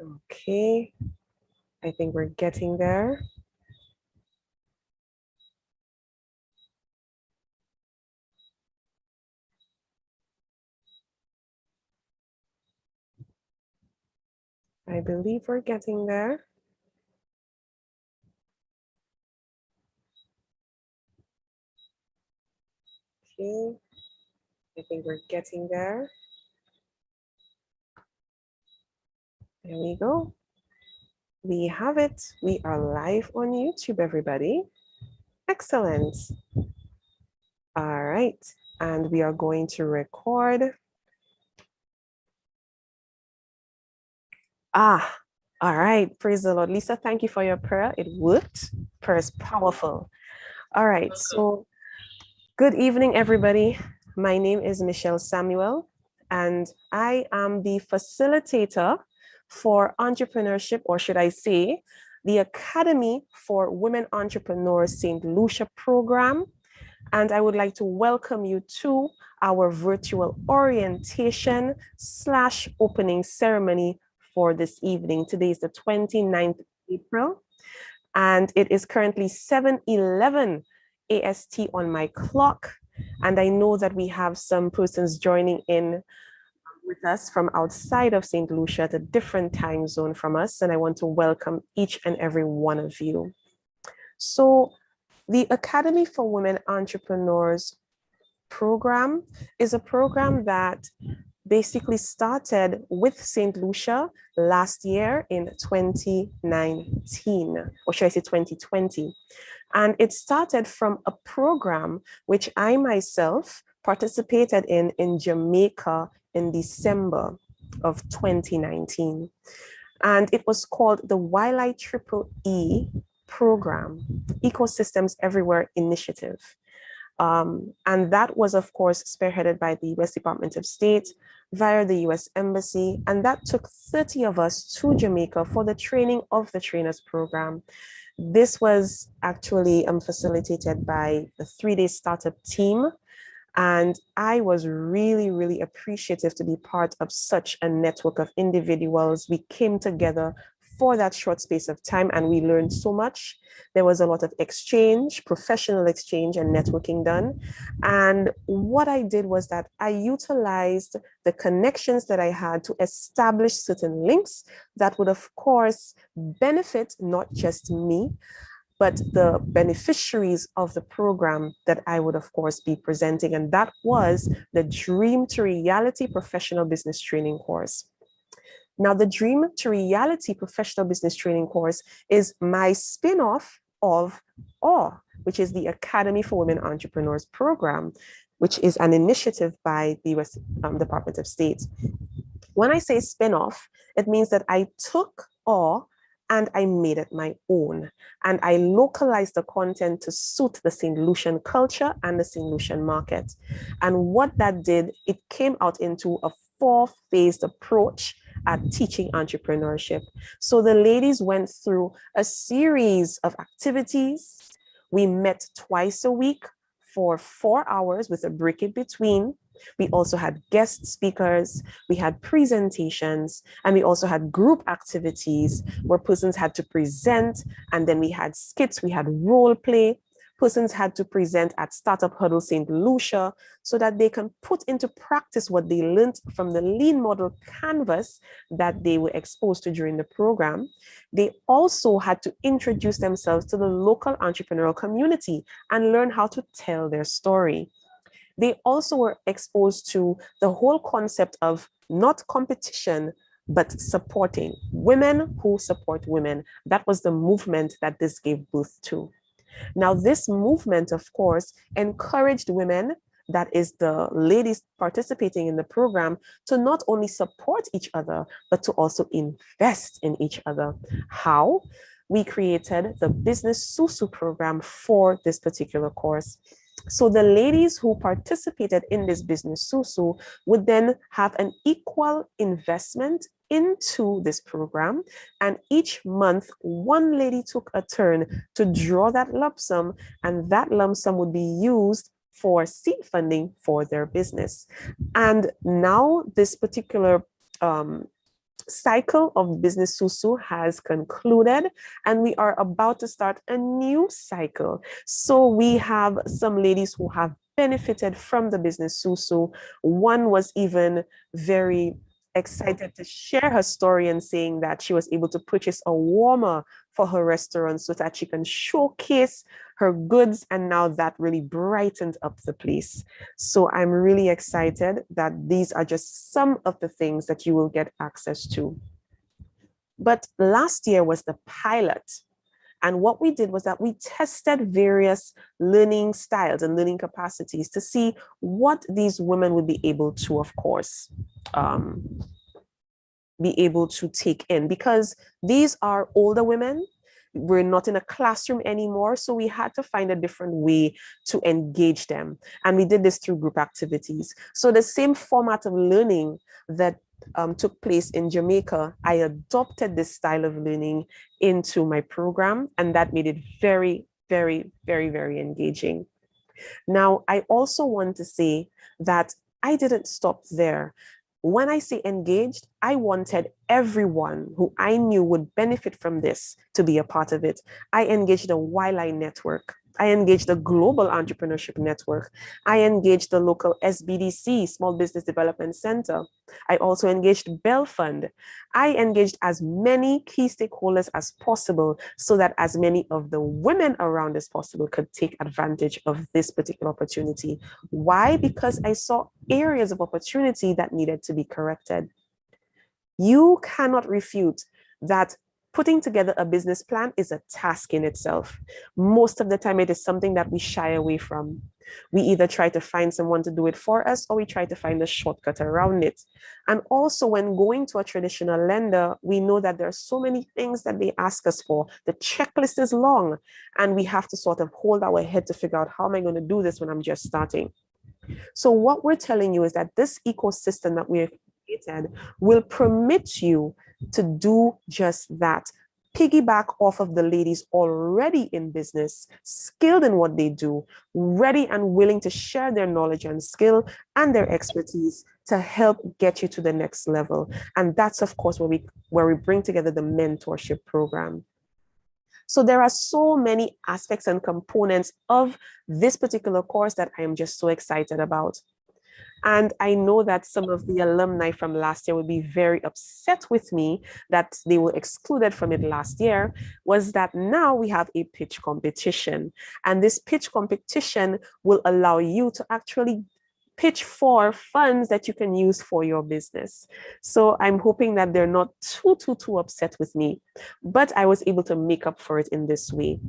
Okay, I think we're getting there. I believe we're getting there. Okay, I think we're getting there. There we go. We have it. We are live on YouTube, everybody. Excellent. All right. And we are going to record. All right. Praise the Lord. Lisa, thank you for your prayer. It worked. Prayer is powerful. All right. So good evening, everybody. My name is Michelle Samuel, and I am the facilitator for entrepreneurship, or should I say, the Academy for Women Entrepreneurs St. Lucia program. And I would like to welcome you to our virtual orientation / opening ceremony for this evening. Today is the 29th of April, and it is currently 7:11 AST on my clock. And I know that we have some persons joining in with us from outside of St. Lucia at a different time zone from us. And I want to welcome each and every one of you. So the Academy for Women Entrepreneurs program is a program that basically started with St. Lucia last year in 2019, or should I say 2020. And it started from a program which I myself participated in Jamaica in December of 2019. And it was called the YLI program, Ecosystems Everywhere Initiative. And that was, of course, spearheaded by the US Department of State via the US Embassy. And that took 30 of us to Jamaica for the training of the trainers program. This was actually facilitated by the 3-day startup team. And I was really, really appreciative to be part of such a network of individuals. We came together for that short space of time and we learned so much. There was a lot of exchange, professional exchange and networking done. And what I did was that I utilized the connections that I had to establish certain links that would, of course, benefit not just me, but the beneficiaries of the program that I would, of course, be presenting. And that was the Dream to Reality Professional Business Training course. Now, the Dream to Reality Professional Business Training course is my spin-off of AWE, which is the Academy for Women Entrepreneurs program, which is an initiative by the US Department of State. When I say spin-off, it means that I took AWE and I made it my own. And I localized the content to suit the St. Lucian culture and the St. Lucian market. And what that did, it came out into a 4-phased approach at teaching entrepreneurship. So the ladies went through a series of activities. We met twice a week for 4 hours with a break in between. We also had guest speakers, we had presentations, and we also had group activities where persons had to present, and then we had skits, we had role play. Persons had to present at Startup Huddle St. Lucia so that they can put into practice what they learned from the lean model canvas that they were exposed to during the program. They also had to introduce themselves to the local entrepreneurial community and learn how to tell their story. They also were exposed to the whole concept of not competition, but supporting women who support women. That was the movement that this gave birth to. Now, this movement, of course, encouraged women, that is the ladies participating in the program, to not only support each other, but to also invest in each other. How? We created the Business Susu program for this particular course. So the ladies who participated in this Business Susu would then have an equal investment into this program. And each month, one lady took a turn to draw that lump sum, and that lump sum would be used for seed funding for their business. And now this particular cycle of Business Susu has concluded, and we are about to start a new cycle. So we have some ladies who have benefited from the Business Susu. One was even very excited to share her story and saying that she was able to purchase a warmer for her restaurant so that she can showcase her goods, and now that really brightened up the place. So I'm really excited that these are just some of the things that you will get access to. But last year was the pilot. And what we did was that we tested various learning styles and learning capacities to see what these women would be able to, of course, be able to take in, because these are older women. We're not in a classroom anymore, so we had to find a different way to engage them. And we did this through group activities. So the same format of learning that took place in Jamaica, I adopted this style of learning into my program, and that made it very, very, very, very engaging. Now, I also want to say that I didn't stop there. When I say engaged, I wanted everyone who I knew would benefit from this to be a part of it. I engaged the YLI network. I engaged the Global Entrepreneurship Network. I engaged the local SBDC, Small Business Development Center. I also engaged Bell Fund. I engaged as many key stakeholders as possible so that as many of the women around as possible could take advantage of this particular opportunity. Why? Because I saw areas of opportunity that needed to be corrected. You cannot refute that putting together a business plan is a task in itself. Most of the time, it is something that we shy away from. We either try to find someone to do it for us, or we try to find a shortcut around it. And also, when going to a traditional lender, we know that there are so many things that they ask us for. The checklist is long, and we have to sort of hold our head to figure out, how am I going to do this when I'm just starting? So what we're telling you is that this ecosystem that we've created will permit you to do just that. Piggyback off of the ladies already in business, skilled in what they do, ready and willing to share their knowledge and skill and their expertise to help get you to the next level. And that's, of course, where we bring together the mentorship program. So there are so many aspects and components of this particular course that I am just so excited about. And I know that some of the alumni from last year would be very upset with me that they were excluded from it last year, was that now we have a pitch competition. And this pitch competition will allow you to actually pitch for funds that you can use for your business. So I'm hoping that they're not too upset with me, but I was able to make up for it in this way.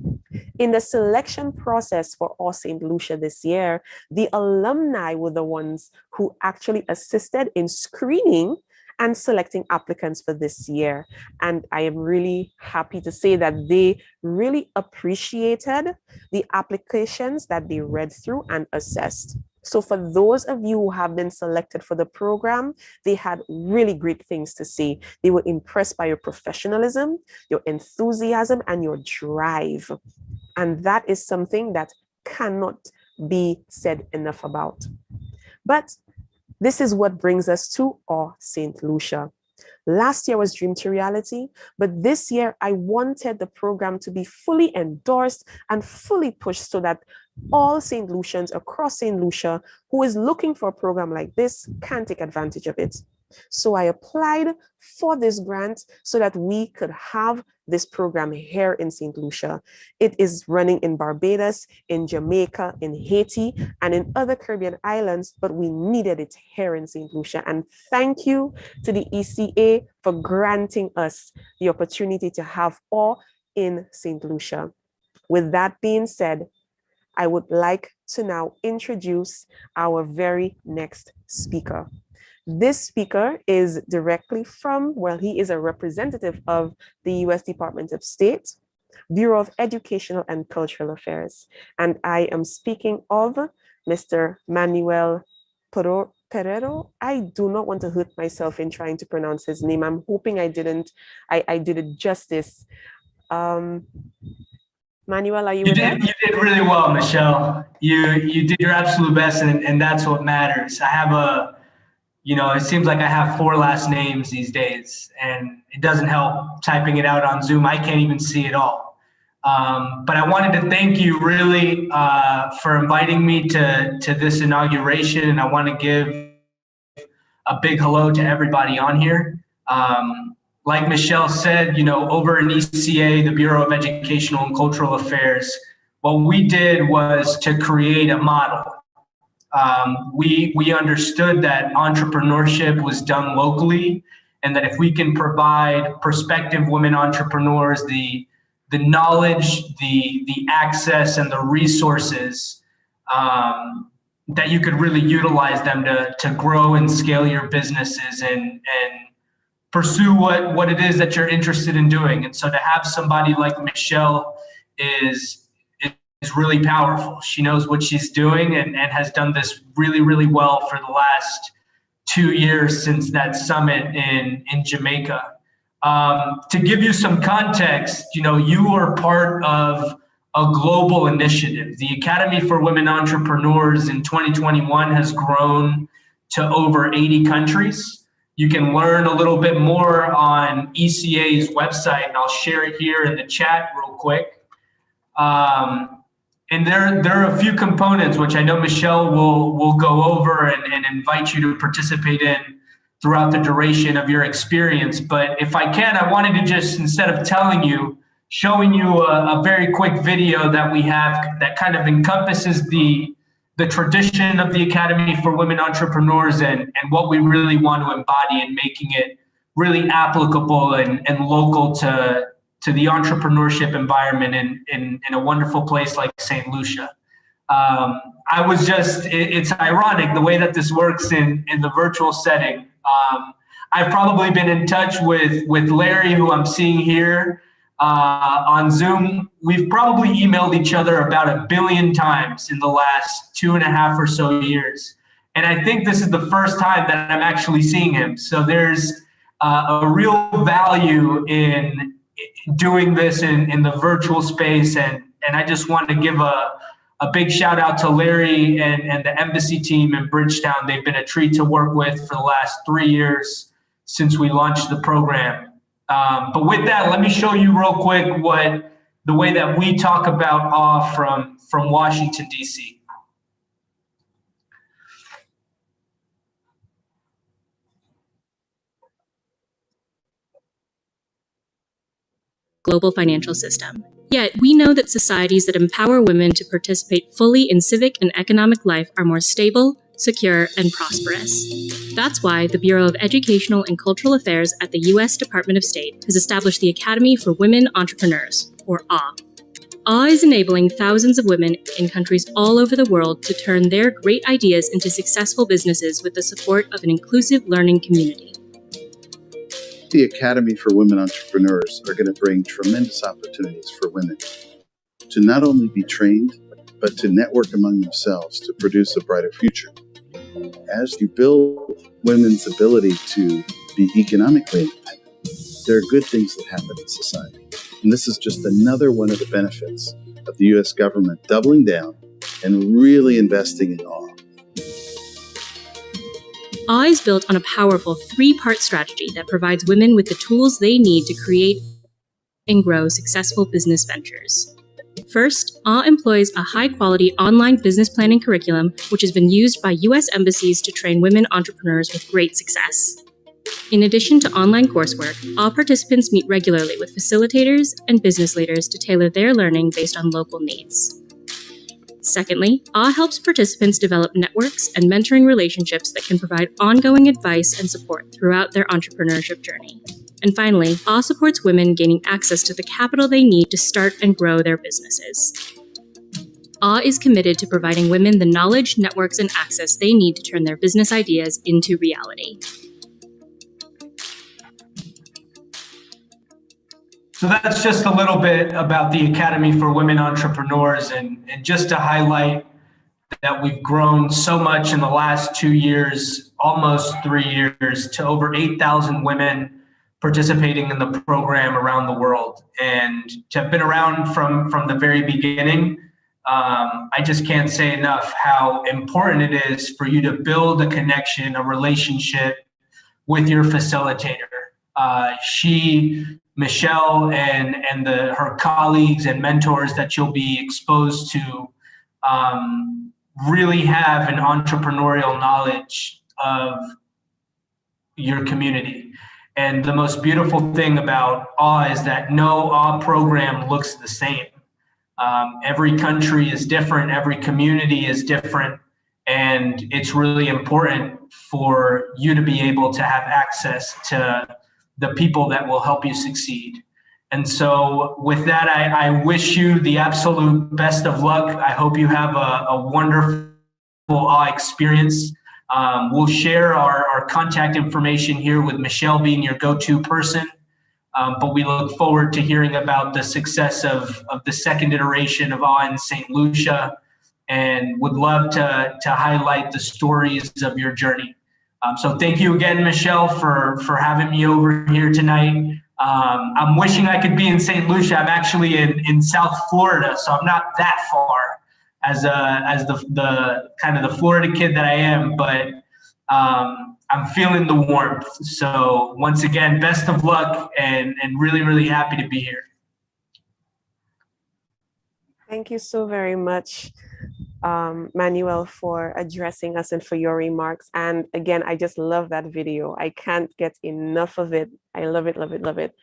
In the selection process for All St. Lucia this year, the alumni were the ones who actually assisted in screening and selecting applicants for this year. And I am really happy to say that they really appreciated the applications that they read through and assessed. So for those of you who have been selected for the program, they had really great things to say. They were impressed by your professionalism, your enthusiasm, and your drive. And that is something that cannot be said enough about. But this is what brings us to All St. Lucia. Last year was Dream to Reality, but this year I wanted the program to be fully endorsed and fully pushed so that all St. Lucians across St. Lucia who is looking for a program like this can take advantage of it. So I applied for this grant so that we could have this program here in St. Lucia. It is running in Barbados, in Jamaica, in Haiti, and in other Caribbean islands, but we needed it here in St. Lucia. And thank you to the ECA for granting us the opportunity to have all in St. Lucia. With that being said, I would like to now introduce our very next speaker. This speaker is directly from, well, he is a representative of the U.S. Department of State, Bureau of Educational and Cultural Affairs. And I am speaking of Mr. Manuel Pereiro. I do not want to hurt myself in trying to pronounce his name. I'm hoping I did it justice. Manuel, are you with us? You did really well, Michelle. You did your absolute best, and that's what matters. I have You know, it seems like I have 4 last names these days, and it doesn't help typing it out on Zoom. I can't even see it all. But I wanted to thank you really for inviting me to this inauguration, and I want to give a big hello to everybody on here. Like Michelle said, you know, over in ECA, the Bureau of Educational and Cultural Affairs, what we did was to create a model. We understood that entrepreneurship was done locally, and that if we can provide prospective women entrepreneurs the knowledge, the access, and the resources, that you could really utilize them to grow and scale your businesses and pursue what it is that you're interested in doing. And so to have somebody like Michelle is really powerful. She knows what she's doing and has done this really, really well for the last 2 years since that summit in Jamaica. To give you some context, you know, you are part of a global initiative. The Academy for Women Entrepreneurs in 2021 has grown to over 80 countries. You can learn a little bit more on ECA's website, and I'll share it here in the chat real quick. And there are a few components which I know Michelle will go over and invite you to participate in throughout the duration of your experience. But if I can, I wanted to just, instead of telling you, showing you a very quick video that we have that kind of encompasses the tradition of the Academy for Women Entrepreneurs and what we really want to embody in making it really applicable and local to the entrepreneurship environment in a wonderful place like St. Lucia. It's ironic the way that this works in the virtual setting. I've probably been in touch with Larry, who I'm seeing here on Zoom. We've probably emailed each other about 1 billion times in the last 2.5 or so years. And I think this is the first time that I'm actually seeing him. So there's a real value in doing this in the virtual space. And I just want to give a big shout out to Larry and the embassy team in Bridgetown. They've been a treat to work with for the last 3 years since we launched the program. But with that, let me show you real quick the way that we talk about AWE from Washington, D.C. Global financial system. Yet, we know that societies that empower women to participate fully in civic and economic life are more stable, secure, and prosperous. That's why the Bureau of Educational and Cultural Affairs at the U.S. Department of State has established the Academy for Women Entrepreneurs, or AWE. AWE is enabling thousands of women in countries all over the world to turn their great ideas into successful businesses with the support of an inclusive learning community. The Academy for Women Entrepreneurs are going to bring tremendous opportunities for women to not only be trained, but to network among themselves to produce a brighter future. As you build women's ability to be economically independent, there are good things that happen in society. And this is just another one of the benefits of the U.S. government doubling down and really investing in AWE. AWE is built on a powerful 3-part strategy that provides women with the tools they need to create and grow successful business ventures. First, AWE employs a high-quality online business planning curriculum, which has been used by U.S. embassies to train women entrepreneurs with great success. In addition to online coursework, AWE participants meet regularly with facilitators and business leaders to tailor their learning based on local needs. Secondly, AWE helps participants develop networks and mentoring relationships that can provide ongoing advice and support throughout their entrepreneurship journey. And finally, AWE supports women gaining access to the capital they need to start and grow their businesses. AWE is committed to providing women the knowledge, networks, and access they need to turn their business ideas into reality. So that's just a little bit about the Academy for Women Entrepreneurs, and just to highlight that we've grown so much in the last 2 years, almost 3 years, to over 8,000 women participating in the program around the world. And to have been around from the very beginning, I just can't say enough how important it is for you to build a connection, a relationship with your facilitator. Michelle and her colleagues and mentors that you'll be exposed to really have an entrepreneurial knowledge of your community. And the most beautiful thing about AWE is that no AWE program looks the same. Every country is different, every community is different, and it's really important for you to be able to have access to the people that will help you succeed. And so with that, I wish you the absolute best of luck. I hope you have a wonderful AWE experience. We'll share our contact information here with Michelle being your go-to person. But we look forward to hearing about the success of the second iteration of AWE in St. Lucia, and would love to highlight the stories of your journey. So thank you again, Michelle, for having me over here tonight. I'm wishing I could be in St. Lucia. I'm actually in South Florida, so I'm not that far as the kind of the Florida kid that I am, but I'm feeling the warmth. So once again, best of luck, and really, really happy to be here. Thank you so very much, Manuel, for addressing us and for your remarks. And again, I just love that video. I can't get enough of it. I love it, love it, love it.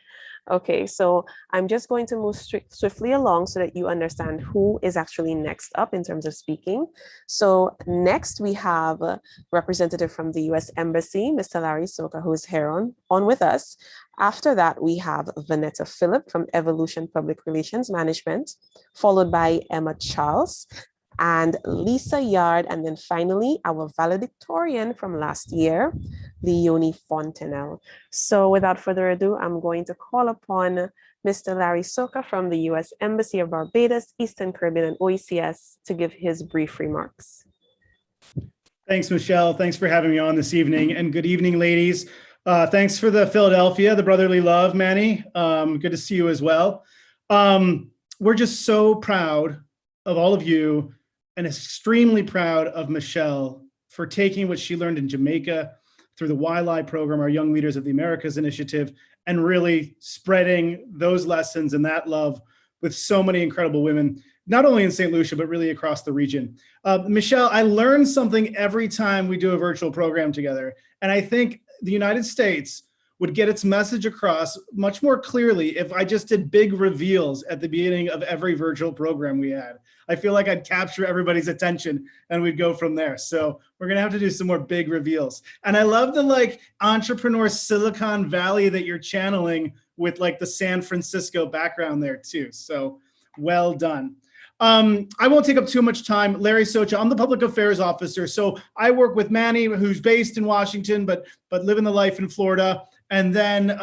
Okay, so I'm just going to move swiftly along so that you understand who is actually next up in terms of speaking. So next we have a representative from the US Embassy, Mr. Larry Soka, who is here on with us. After that, we have Vanessa Phillip from Evolution Public Relations Management, followed by Emma Charles and Lisa Yarde, and then finally our valedictorian from last year, Leonie Fontenelle. So without further ado, I'm going to call upon Mr. Larry Soka from the US Embassy of Barbados, Eastern Caribbean, and OECS to give his brief remarks. Thanks, Michelle. Thanks for having me on this evening, and good evening, ladies. Thanks for the Philadelphia, the brotherly love, Manny. Good to see you as well. We're just so proud of all of you, and extremely proud of Michelle for taking what she learned in Jamaica through the YLI program, our Young Leaders of the Americas initiative, and really spreading those lessons and that love with so many incredible women, not only in St. Lucia, but really across the region. Michelle, I learn something every time we do a virtual program together. And I think the United States would get its message across much more clearly if I just did big reveals at the beginning of every virtual program we had. I feel like I'd capture everybody's attention and we'd go from there. So we're gonna have to do some more big reveals. And I love the like entrepreneur Silicon Valley that you're channeling with like the San Francisco background there too. So well done. I won't take up too much time. Larry Socha, I'm the public affairs officer. So I work with Manny, who's based in Washington, but living the life in Florida. And then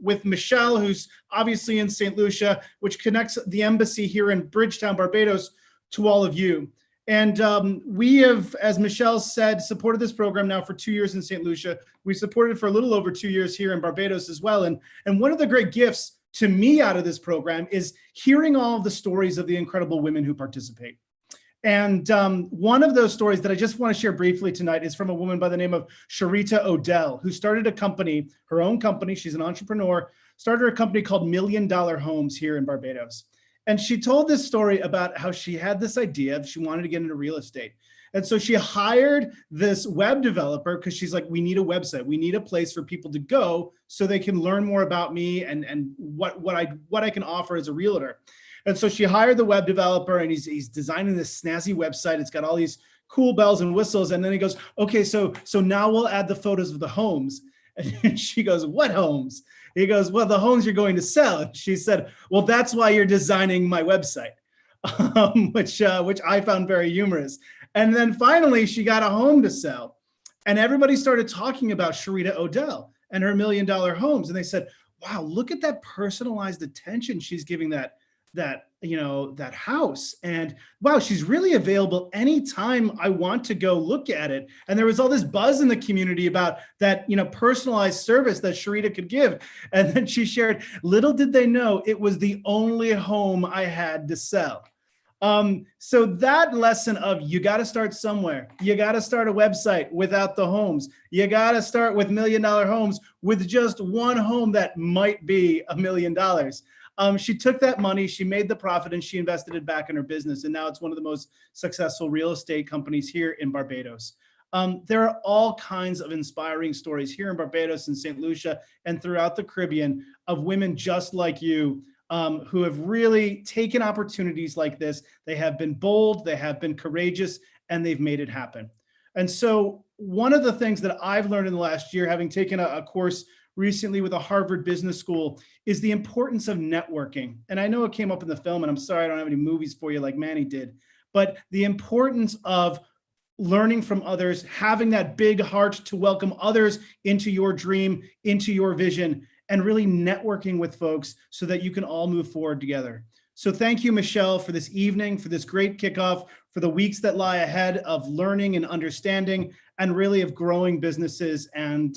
with Michelle, who's obviously in St. Lucia, which connects the embassy here in Bridgetown, Barbados, to all of you. And we have, as Michelle said, supported this program now for 2 years in St. Lucia. We supported it for a little over 2 years here in Barbados as well. And one of the great gifts to me out of this program is hearing all of the stories of the incredible women who participate. And one of those stories that I just want to share briefly tonight is from a woman by the name of Sharita Odell, who started a company, her own company. She's an entrepreneur, started a company called $1 Million Homes here in Barbados. And she told this story about how she had this idea of she wanted to get into real estate. And so she hired this web developer because she's like, we need a website. We need a place for people to go so they can learn more about me and what I can offer as a realtor. And so she hired the web developer, and he's designing this snazzy website. It's got all these cool bells and whistles. And then he goes, okay, so now we'll add the photos of the homes. And she goes, what homes? He goes, well, the homes you're going to sell. And she said, well, that's why you're designing my website, which I found very humorous. And then finally, she got a home to sell. And everybody started talking about Sharita Odell and her $1 Million Homes. And they said, wow, look at that personalized attention she's giving that house. And wow, she's really available anytime I want to go look at it. And there was all this buzz in the community about that, personalized service that Sharita could give. And then she shared, little did they know it was the only home I had to sell. So that lesson of you got to start somewhere. You got to start a website without the homes. You got to start with $1 million homes with just one home that might be $1 million. She took that money, she made the profit, and she invested it back in her business. And now it's one of the most successful real estate companies here in Barbados. There are all kinds of inspiring stories here in Barbados and St. Lucia and throughout the Caribbean of women just like you, who have really taken opportunities like this. They have been bold, they have been courageous, and they've made it happen. And so one of the things that I've learned in the last year, having taken a course recently with a Harvard Business School, is the importance of networking. And I know it came up in the film, and I'm sorry I don't have any movies for you like Manny did, but the importance of learning from others, having that big heart to welcome others into your dream, into your vision, and really networking with folks so that you can all move forward together. So thank you, Michelle, for this evening, for this great kickoff, for the weeks that lie ahead of learning and understanding, and really of growing businesses and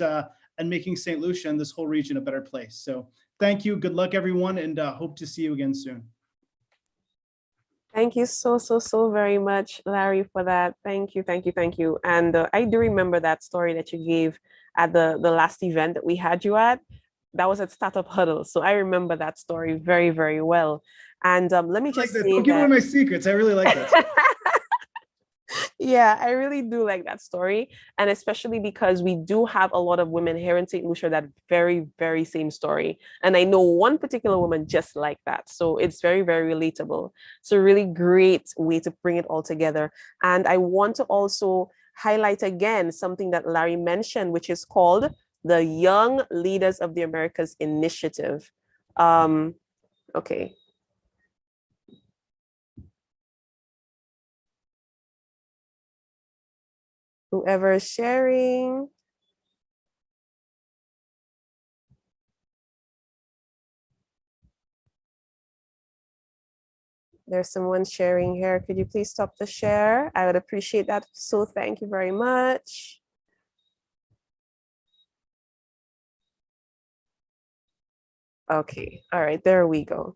making St. Lucia and this whole region a better place. So thank you. Good luck, everyone, and hope to see you again soon. Thank you so very much, Larry, for that. Thank you, thank you, thank you. And I do remember that story that you gave at the last event that we had you at. That was at Startup Huddle. So I remember that story very, very well. And let me just say don't give away my secrets. I really like that. Yeah, I really do like that story. And especially because we do have a lot of women here in St. Lucia that very, very same story. And I know one particular woman just like that. So it's very, very relatable. So really great way to bring it all together. And I want to also highlight again something that Larry mentioned, which is called the Young Leaders of the Americas Initiative. Okay. Whoever is sharing. There's someone sharing here. Could you please stop the share? I would appreciate that. So thank you very much. Okay, all right, there we go.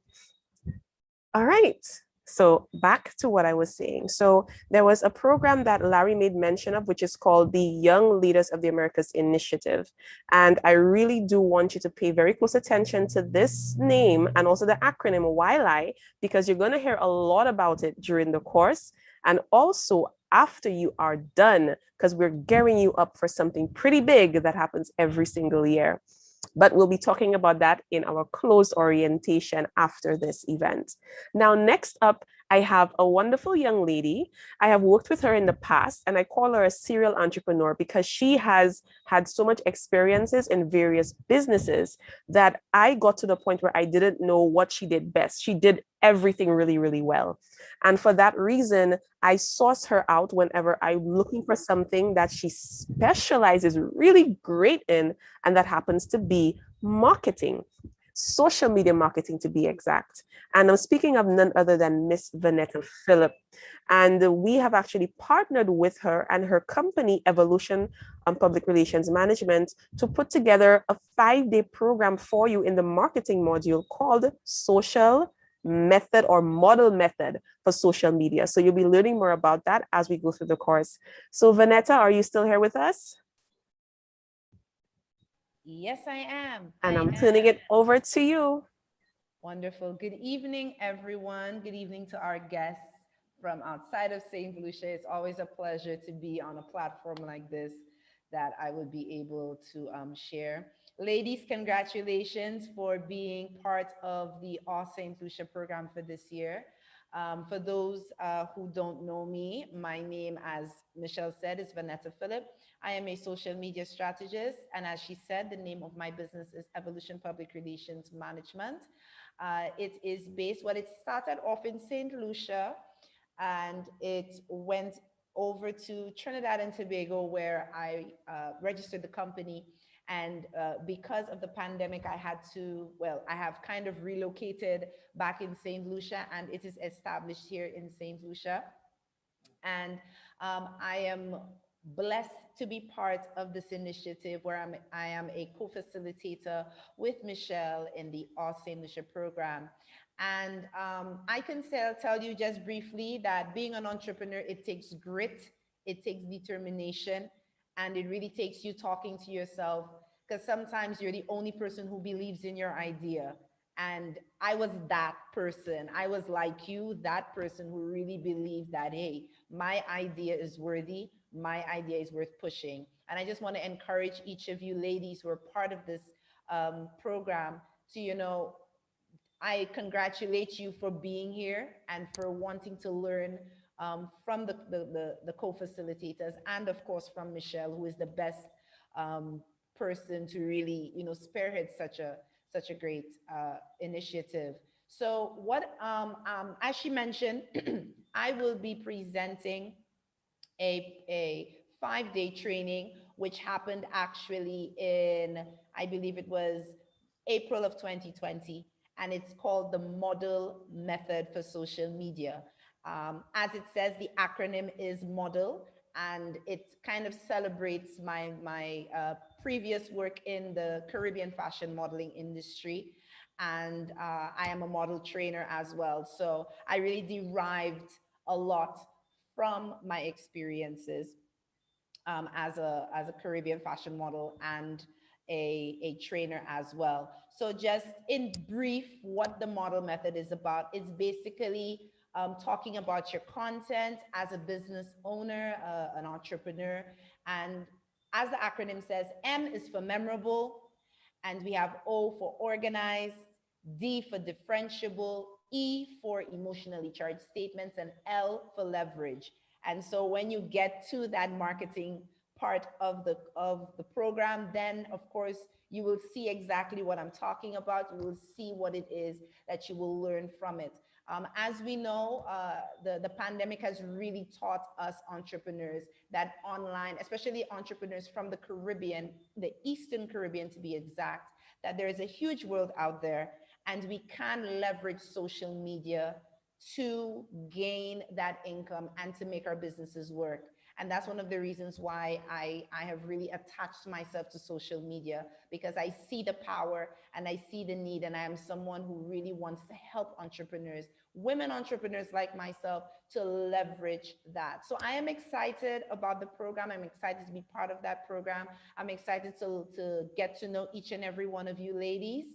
All right. So back to what I was saying. So there was a program that Larry made mention of, which is called the Young Leaders of the Americas Initiative. And I really do want you to pay very close attention to this name and also the acronym YLI, because you're going to hear a lot about it during the course and also after you are done, because we're gearing you up for something pretty big that happens every single year. But we'll be talking about that in our closed orientation after this event. Now, next up, I have a wonderful young lady. I have worked with her in the past, and I call her a serial entrepreneur because she has had so much experiences in various businesses that I got to the point where I didn't know what she did best. She did everything really, really well. And for that reason, I source her out whenever I'm looking for something that she specializes really great in, and that happens to be marketing, social media marketing to be exact. And I'm speaking of none other than Miss Vanessa Phillip. And we have actually partnered with her and her company, Evolution Public Relations Management, to put together a 5-day program for you in the marketing module called Social Method or Model Method for Social Media. So you'll be learning more about that as we go through the course. So Vanetta, are you still here with us? Yes, I am. And I'm turning it over to you. Wonderful. Good evening, everyone. Good evening to our guests from outside of St. Lucia. It's always a pleasure to be on a platform like this that I would be able to share. Ladies, congratulations for being part of the All St. Lucia program for this year. For those who don't know me, my name, as Michelle said, is Vanessa Phillip. I am a social media strategist. And as she said, the name of my business is Evolution Public Relations Management. It is based, well, it started off in St. Lucia and it went over to Trinidad and Tobago, where I registered the company. And because of the pandemic, I have kind of relocated back in St. Lucia, and it is established here in St. Lucia. And I am blessed to be part of this initiative where I am a co-facilitator with Michelle in the All St. Lucia program. And I can tell you just briefly that being an entrepreneur, it takes grit, it takes determination, and it really takes you talking to yourself, because sometimes you're the only person who believes in your idea. And I was that person. I was like you, that person who really believed that, hey, my idea is worthy, my idea is worth pushing. And I just want to encourage each of you ladies who are part of this program to, I congratulate you for being here and for wanting to learn from the co-facilitators, and of course from Michelle, who is the best person to really, spearhead such a great initiative. So what, as she mentioned, I will be presenting a 5-day training, which happened actually in, I believe it was April of 2020, and it's called the Model Method for Social Media. As it says, the acronym is MODEL, and it kind of celebrates my previous work in the Caribbean fashion modeling industry. And I am a model trainer as well. So I really derived a lot from my experiences as a Caribbean fashion model and a trainer as well. So just in brief, what the model method is about, it's basically talking about your content as a business owner, an entrepreneur. And as the acronym says, M is for memorable, and we have O for organized, D for differentiable, E for emotionally charged statements, and L for leverage. And so when you get to that marketing part of the program, then of course you will see exactly what I'm talking about. You will see what it is that you will learn from it. As we know, the pandemic has really taught us entrepreneurs that online, especially entrepreneurs from the Caribbean, the Eastern Caribbean to be exact, that there is a huge world out there, and we can leverage social media to gain that income and to make our businesses work. And that's one of the reasons why I have really attached myself to social media, because I see the power and I see the need, and I am someone who really wants to help entrepreneurs, women entrepreneurs like myself, to leverage that. So I am excited about the program. I'm excited to be part of that program. I'm excited to get to know each and every one of you ladies.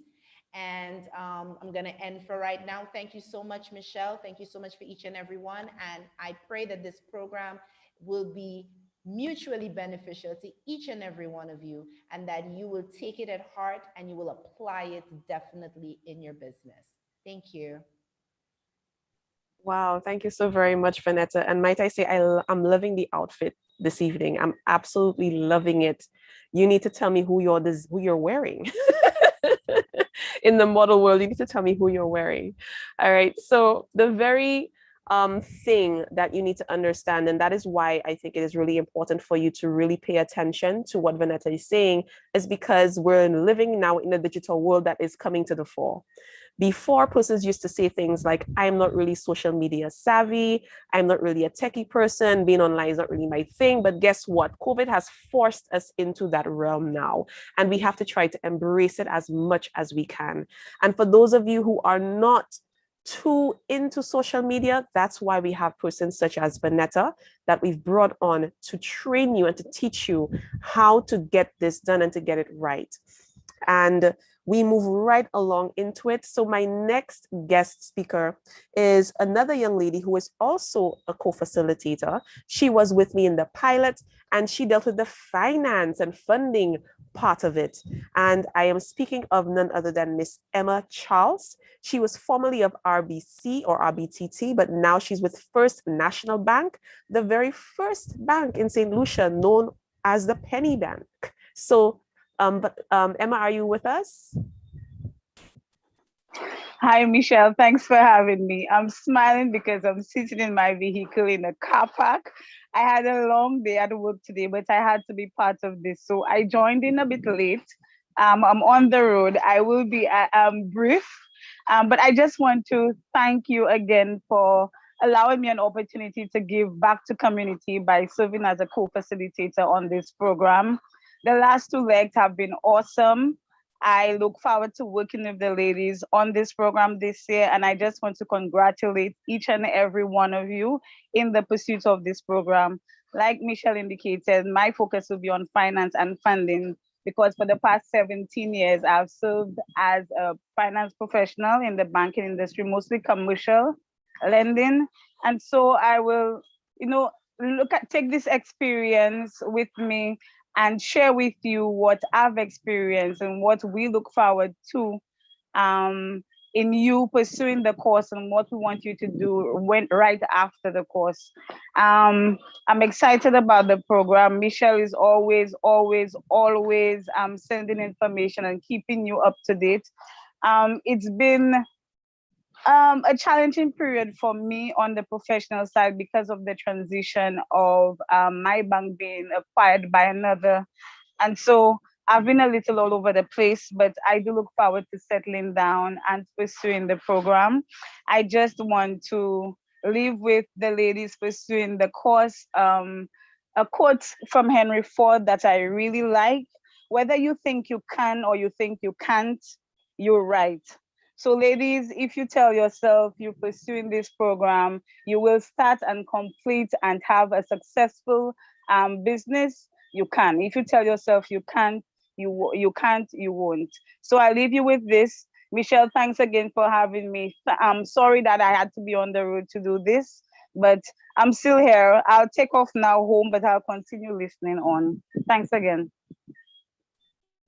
And I'm going to end for right now. Thank you so much, Michelle. Thank you so much for each and every one. And I pray that this program will be mutually beneficial to each and every one of you, and that you will take it at heart and you will apply it definitely in your business. Thank you. Wow, thank you so very much, Vanetta. And might I say, I'm loving the outfit this evening. I'm absolutely loving it. You need to tell me who you're wearing. In the model world, you need to tell me who you're wearing. All right. So the very thing that you need to understand, and that is why I think it is really important for you to really pay attention to what Vanetta is saying, is because we're living now in a digital world that is coming to the fore. Before, persons used to say things like, I'm not really social media savvy, I'm not really a techie person, being online is not really my thing. But guess what? COVID has forced us into that realm now, and we have to try to embrace it as much as we can. And for those of you who are not too into social media, that's why we have persons such as Vanetta that we've brought on to train you and to teach you how to get this done and to get it right. And we move right along into it. So my next guest speaker is another young lady who is also a co-facilitator. She was with me in the pilot, and she dealt with the finance and funding part of it. And I am speaking of none other than Miss Emma Charles. She was formerly of RBC or RBTT, but now she's with First National Bank, the very first bank in St. Lucia known as the Penny Bank. So Emma, are you with us? Hi, Michelle. Thanks for having me. I'm smiling because I'm sitting in my vehicle in a car park. I had a long day at work today, but I had to be part of this. So I joined in a bit late. I'm on the road. I will be brief, but I just want to thank you again for allowing me an opportunity to give back to community by serving as a co-facilitator on this program. The last two legs have been awesome. I look forward to working with the ladies on this program this year, and I just want to congratulate each and every one of you in the pursuit of this program. Like Michelle indicated, my focus will be on finance and funding because for the past 17 years, I've served as a finance professional in the banking industry, mostly commercial lending. And so I will, take this experience with me and share with you what I've experienced and what we look forward to in you pursuing the course and what we want you to do right after the course. I'm excited about the program. Michelle is always sending information and keeping you up to date. It's been a challenging period for me on the professional side because of the transition of my bank being acquired by another. And so I've been a little all over the place, but I do look forward to settling down and pursuing the program. I just want to leave with the ladies pursuing the course a quote from Henry Ford that I really like. Whether you think you can or you think you can't, you're right. So ladies, if you tell yourself you're pursuing this program, you will start and complete and have a successful business. You can. If you tell yourself you can't, you can't, you won't. So I leave you with this. Michelle, thanks again for having me. I'm sorry that I had to be on the road to do this, but I'm still here. I'll take off now home, but I'll continue listening on. Thanks again.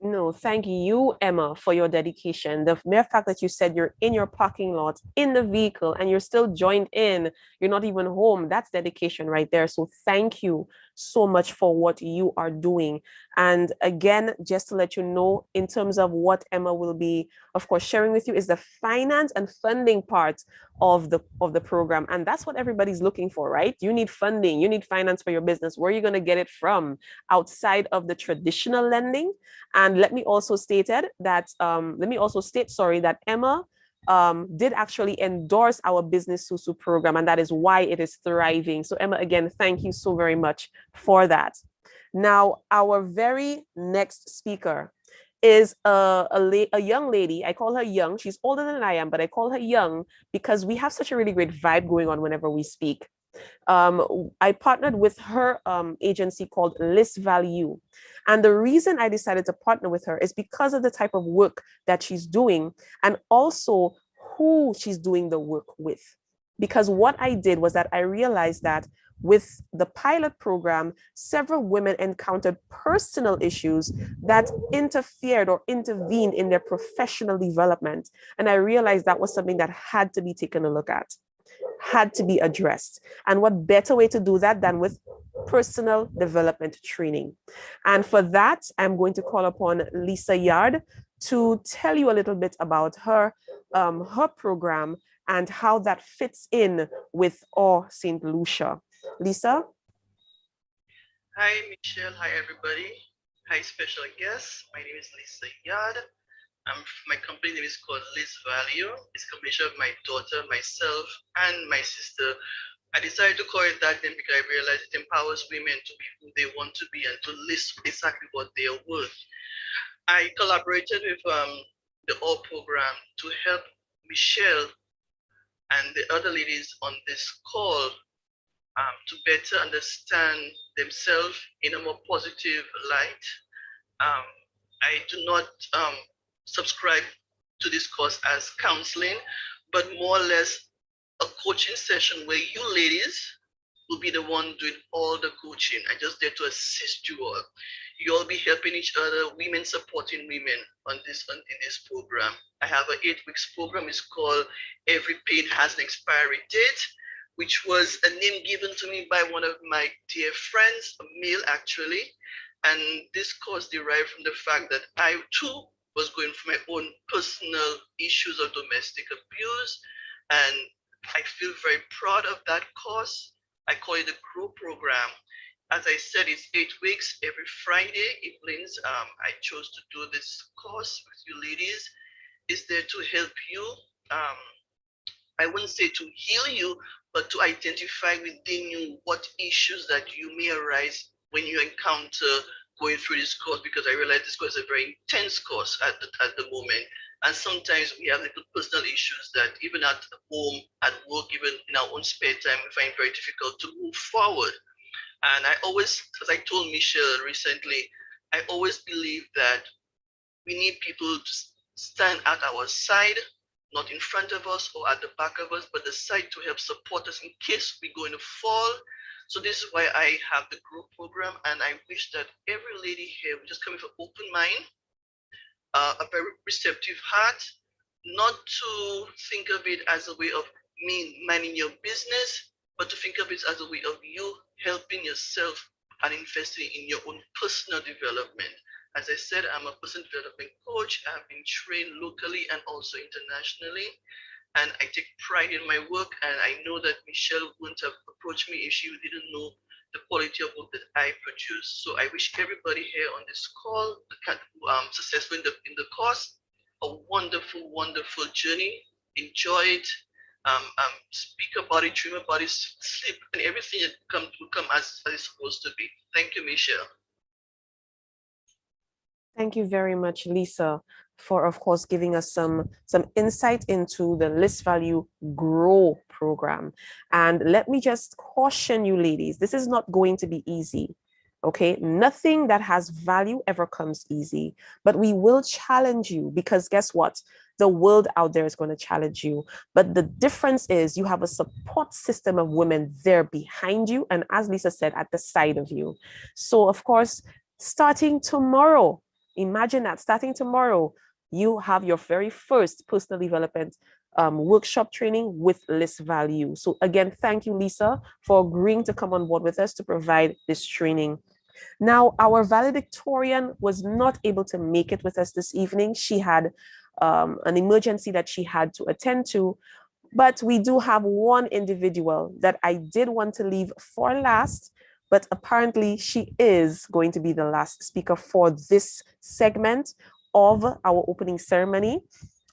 No, thank you, Emma, for your dedication. The mere fact that you said you're in your parking lot, in the vehicle, and you're still joined in, you're not even home, that's dedication right there. So thank you so much for what you are doing. And again, just to let you know, in terms of what Emma will be, of course, sharing with you is the finance and funding part of the program. And that's what everybody's looking for, right? You need funding, you need finance for your business. Where are you going to get it from? Outside of the traditional lending. And let me also state that Emma did actually endorse our Business Susu program, and that is why it is thriving. So Emma, again, thank you so very much for that. Now, our very next speaker is a young lady. I call her young. She's older than I am, but I call her young because we have such a really great vibe going on whenever we speak. I partnered with her agency called LISVALU. And the reason I decided to partner with her is because of the type of work that she's doing and also who she's doing the work with. Because what I did was that I realized that with the pilot program, several women encountered personal issues that interfered or intervened in their professional development. And I realized that was something that had to be taken a look at, had to be addressed. And what better way to do that than with personal development training? And for that, I'm going to call upon Lisa Yarde to tell you a little bit about her program and how that fits in with our St. Lucia. Lisa? Hi, Michelle. Hi, everybody. Hi, special guests. My name is Lisa Yarde. My company name is called LISVALU. It's a combination of my daughter, myself, and my sister. I decided to call it that name because I realized it empowers women to be who they want to be and to list exactly what they are worth. I collaborated with the OR program to help Michelle and the other ladies on this call to better understand themselves in a more positive light. I do not subscribe to this course as counseling, but more or less a coaching session where you ladies will be the one doing all the coaching. I'm just there to assist you all. You all be helping each other, women supporting women in this program. I have an 8 weeks program. It's called Every Pain Has an Expiry Date, which was a name given to me by one of my dear friends, a male actually. And this course derived from the fact that I too was going through my own personal issues of domestic abuse. And I feel very proud of that course. I call it the GROW program. As I said, it's 8 weeks every Friday evenings. I chose to do this course with you ladies. It's there to help you I wouldn't say to heal you, but to identify within you what issues that you may arise when you encounter going through this course, because I realize this course is a very intense course at the moment. And sometimes we have little personal issues that even at home, at work, even in our own spare time, we find very difficult to move forward. And I always, as I told Michelle recently, I always believe that we need people to stand at our side, not in front of us or at the back of us, but the side to help support us in case we're going to fall. So this is why I have the group program, and I wish that every lady here would just come with an open mind, a very receptive heart, not to think of it as a way of me minding your business, but to think of it as a way of you helping yourself and investing in your own personal development. As I said, I'm a personal development coach. I've been trained locally and also internationally, and I take pride in my work. And I know that Michelle wouldn't have approached me if she didn't know the quality of work that I produce. So I wish everybody here on this call successful in the course, a wonderful, wonderful journey. Enjoy it. Speak about it, dream about it, sleep, and everything that will come as it's supposed to be. Thank you, Michelle. Thank you very much, Lisa, for, of course, giving us some insight into the LISVALU Grow program. And let me just caution you, ladies, this is not going to be easy. Okay, nothing that has value ever comes easy, but we will challenge you, because guess what? The world out there is going to challenge you. But the difference is you have a support system of women there behind you, and as Lisa said, at the side of you. So of course, starting tomorrow, imagine that, starting tomorrow, you have your very first personal development workshop training with LISVALU. So again, thank you, Lisa, for agreeing to come on board with us to provide this training. Now, our valedictorian was not able to make it with us this evening. She had an emergency that she had to attend to, but we do have one individual that I did want to leave for last, but apparently she is going to be the last speaker for this segment of our opening ceremony.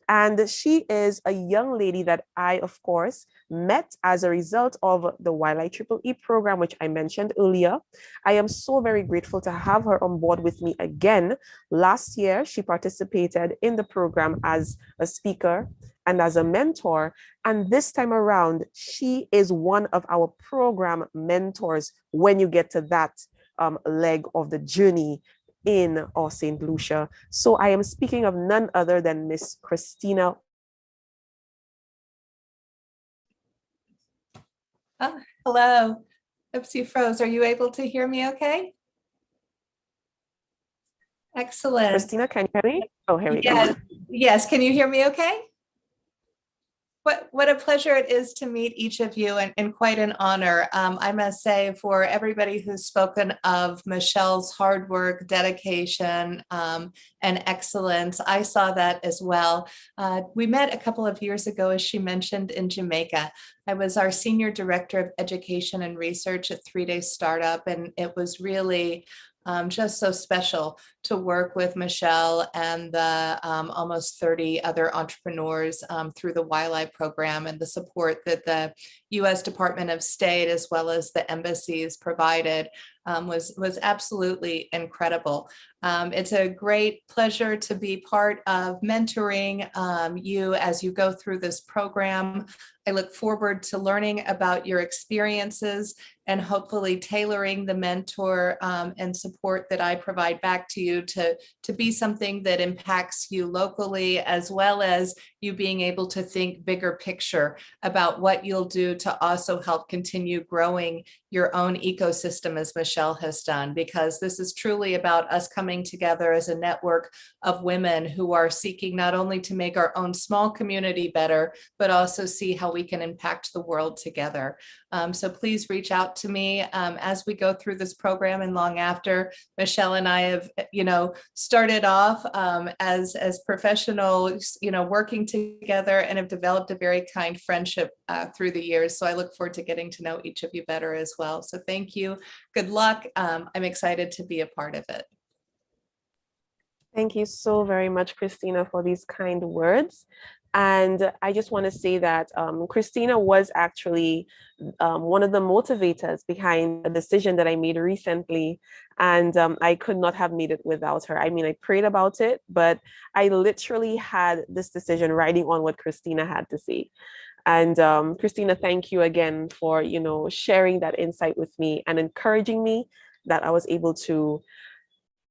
And she is a young lady that I, of course, met as a result of the YLI program, which I mentioned earlier. I am so very grateful to have her on board with me again. Last year, she participated in the program as a speaker and as a mentor. And this time around, she is one of our program mentors when you get to that leg of the journey in or St. Lucia. So I am speaking of none other than Miss Christina. Oh, hello. Oops, you froze. Are you able to hear me okay? Excellent. Christina, can you hear me? Oh, here we go. Yes, can you hear me okay? What a pleasure it is to meet each of you, and quite an honor. I must say, for everybody who's spoken of Michelle's hard work, dedication, and excellence, I saw that as well. We met a couple of years ago, as she mentioned, in Jamaica. I was our Senior Director of Education and Research at 3 Day Startup, and it was really just so special to work with Michelle and the almost 30 other entrepreneurs through the YLI program, and the support that the U.S. Department of State as well as the embassies provided was absolutely incredible. It's a great pleasure to be part of mentoring you as you go through this program. I look forward to learning about your experiences and hopefully tailoring the mentor and support that I provide back to you to be something that impacts you locally, as well as you being able to think bigger picture about what you'll do to also help continue growing your own ecosystem, as Michelle has done, because this is truly about us coming together as a network of women who are seeking not only to make our own small community better, but also see how we can impact the world together. So please reach out to me as we go through this program and long after. Michelle and I have, started off as professionals, working together, and have developed a very kind friendship through the years. So I look forward to getting to know each of you better as well. So thank you. Good luck. I'm excited to be a part of it. Thank you so very much, Christina, for these kind words. And I just want to say that Christina was actually one of the motivators behind a decision that I made recently. And I could not have made it without her. I mean, I prayed about it, but I literally had this decision riding on what Christina had to say. And Christina, thank you again for, sharing that insight with me and encouraging me that I was able to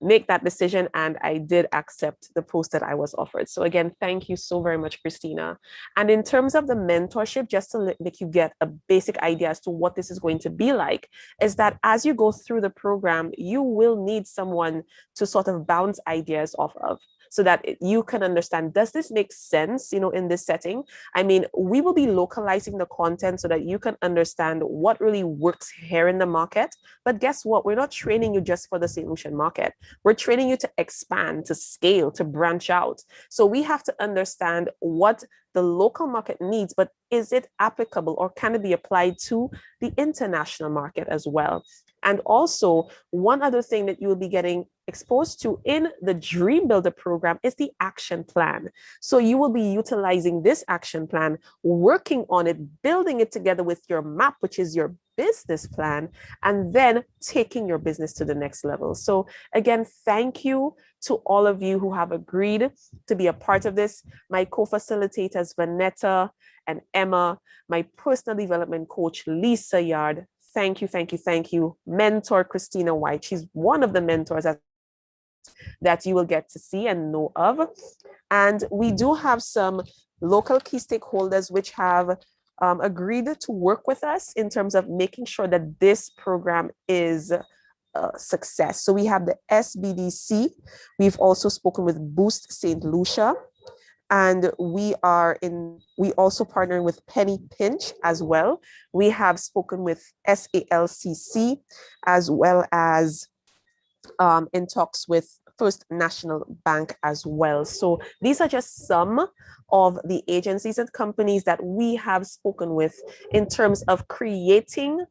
make that decision, and I did accept the post that I was offered. So again, thank you so very much, Christina. And in terms of the mentorship, just to make you get a basic idea as to what this is going to be like, is that as you go through the program, you will need someone to sort of bounce ideas off of, so that you can understand, does this make sense, in this setting? I mean, we will be localizing the content so that you can understand what really works here in the market. But guess what? We're not training you just for the St. Lucian market. We're training you to expand, to scale, to branch out. So we have to understand what the local market needs, but is it applicable or can it be applied to the international market as well? And also, one other thing that you will be getting exposed to in the DreamBuilder program is the action plan. So you will be utilizing this action plan, working on it, building it together with your map, which is your business plan, and then taking your business to the next level. So again, thank you to all of you who have agreed to be a part of this. My co-facilitators, Vanetta and Emma, my personal development coach, Lisa Yarde. Thank you, thank you, thank you. Mentor Christina White. She's one of the mentors that you will get to see and know of. And we do have some local key stakeholders which have agreed to work with us in terms of making sure that this program is a success. So we have the SBDC. We've also spoken with Boost St. Lucia. And we also partnering with Penny Pinch as well. We have spoken with SALCC as well as in talks with First National Bank as well. So these are just some of the agencies and companies that we have spoken with in terms of creating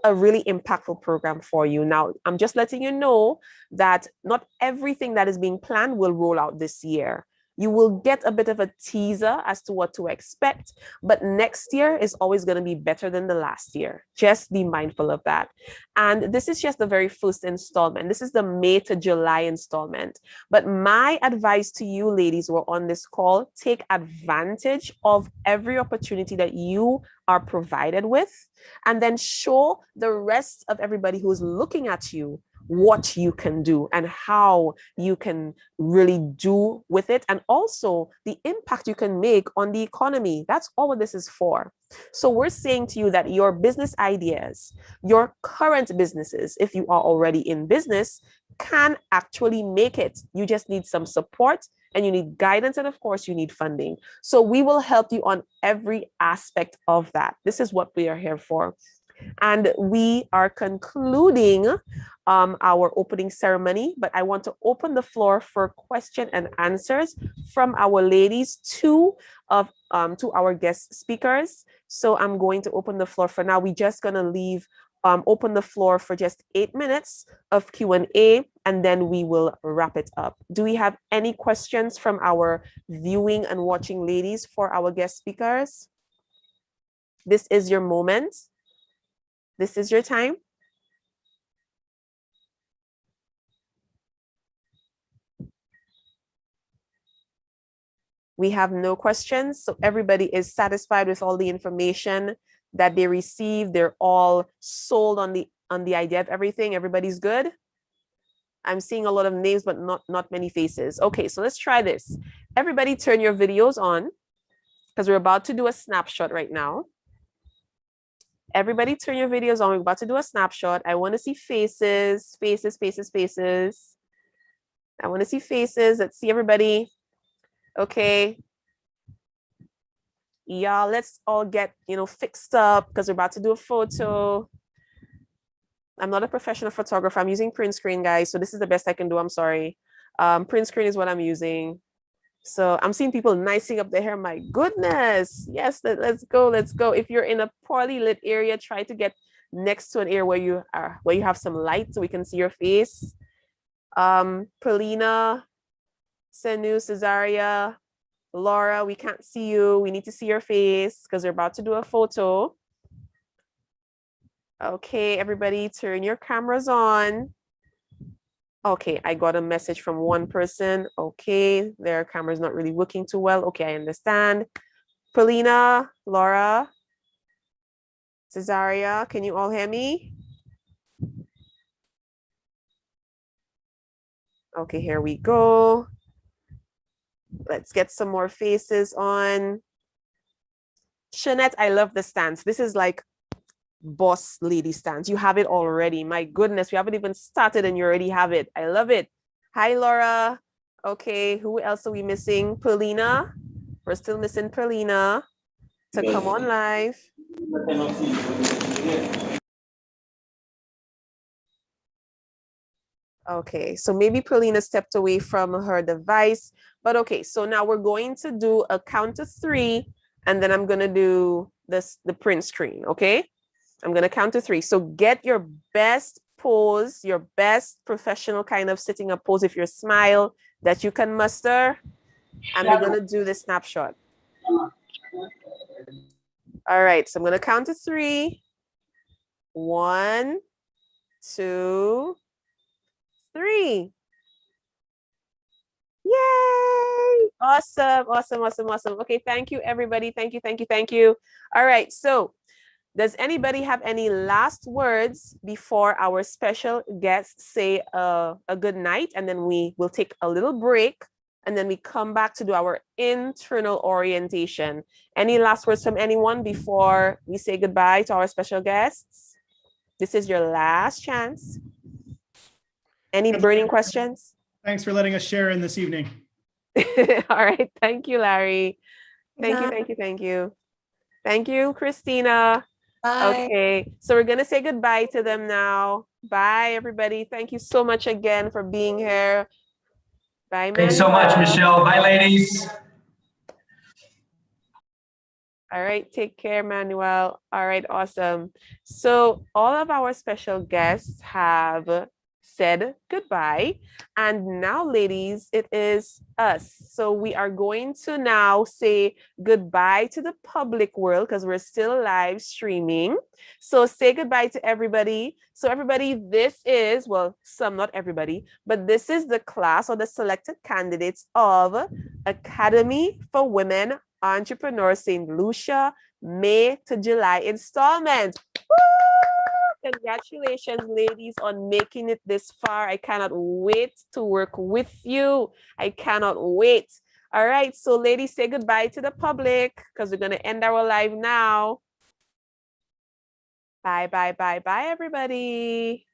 a really impactful program for you. Now, I'm just letting you know that not everything that is being planned will roll out this year. You will get a bit of a teaser as to what to expect, but next year is always going to be better than the last year. Just be mindful of that. And this is just the very first installment. This is the May to July installment. But my advice to you ladies who are on this call, take advantage of every opportunity that you are provided with, and then show the rest of everybody who's looking at you what you can do and how you can really do with it, and also the impact you can make on the economy. That's all what this is for. So we're saying to you that your business ideas, your current businesses, if you are already in business, can actually make it. You just need some support and you need guidance, and of course you need funding. So we will help you on every aspect of that. This is what we are here for. And we are concluding our opening ceremony, but I want to open the floor for question and answers from our ladies to our guest speakers. So I'm going to open the floor for now. We're just going to open the floor for just 8 minutes of Q&A, and then we will wrap it up. Do we have any questions from our viewing and watching ladies for our guest speakers? This is your moment. This is your time. We have no questions, so everybody is satisfied with all the information that they received. They're all sold on the idea of everything. Everybody's good. I'm seeing a lot of names, but not many faces. Okay, so let's try this. Everybody turn your videos on, because we're about to do a snapshot right now. Everybody turn your videos on. We're about to do a snapshot. I want to see faces, faces, faces, faces. I want to see faces. Let's see everybody. Okay. Yeah, let's all get, fixed up because we're about to do a photo. I'm not a professional photographer. I'm using print screen, guys. So this is the best I can do. I'm sorry. Print screen is what I'm using. So I'm seeing people nicing up their hair. My goodness. Yes, let's go. Let's go. If you're in a poorly lit area, try to get next to an area where you have some light so we can see your face. Perlina, Senu, Cesaria, Laura, we can't see you. We need to see your face because we're about to do a photo. Okay, everybody, turn your cameras on. Okay, I got a message from one person. Okay, their camera's not really working too well. Okay, I understand. Paulina, Laura, Cesaria, can you all hear me? Okay, here we go. Let's get some more faces on. Shanette, I love the stance. This is like boss lady stance. You have it already. My goodness, we haven't even started and you already have it. I love it. Hi, Laura. Okay, who else are we missing? Paulina. We're still missing Paulina to come on live. Okay, so maybe Paulina stepped away from her device, but okay, so now we're going to do a count to 3, and then I'm gonna do the print screen, okay? I'm gonna count to 3. So get your best pose, your best professional kind of sitting up pose if your smile that you can muster, and we're gonna do the snapshot. All right, so I'm gonna count to 3. 1, 2, 3. Yay! Awesome, awesome, awesome, awesome. Okay, thank you, everybody. Thank you, thank you, thank you. All right, so does anybody have any last words before our special guests say a good night? And then we will take a little break and then we come back to do our internal orientation. Any last words from anyone before we say goodbye to our special guests? This is your last chance. Any burning questions? Thanks for letting us share in this evening. All right. Thank you, Larry. Thank you, thank you, thank you. Thank you, Christina. Bye. Okay, so we're going to say goodbye to them now. Bye, everybody. Thank you so much again for being here. Bye, Manuel. Thanks so much, Michelle. Bye, ladies. All right, take care, Manuel. All right, awesome. So all of our special guests have said goodbye. And now, ladies, it is us. So we are going to now say goodbye to the public world because we're still live streaming. So say goodbye to everybody. So everybody, this is, well, some, not everybody, but this is the class or the selected candidates of Academy for Women Entrepreneurs St. Lucia, May to July installment. Woo! Congratulations, ladies, on making it this far. I cannot wait to work with you. I cannot wait. All right, so ladies, say goodbye to the public because we're going to end our live now. Bye, bye, bye, bye, everybody.